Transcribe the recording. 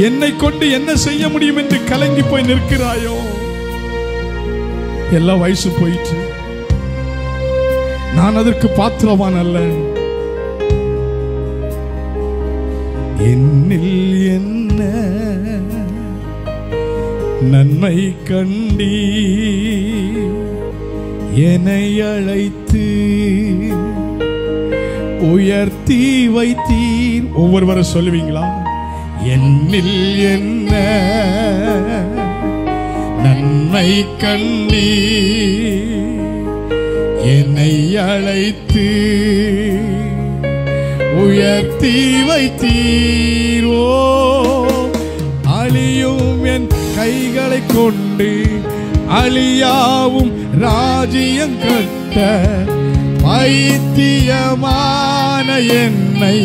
என்னை கொண்டு என்ன செய்ய முடியும் என்று கலங்கி போய் நிற்கிறாயோ? எல்லாம் வயசு போயிட்டு, நான் அதற்கு பாத்திரவான் அல்ல. என்னில் என்ன நன்மை கண்டி என்னை அழைத்து உயர்த்தி வைத்தீர். ஒவ்வொருவரும் சொல்லுவீங்களா? என்னில் என்ன நன்மை கண்டி என்னை அழைத்து உயர்த்தி வைத்தீரோ. அழியும் என் கைகளை கொண்டு அழியாவும் ராஜ்யம் கட்ட பைத்தியமான என்னை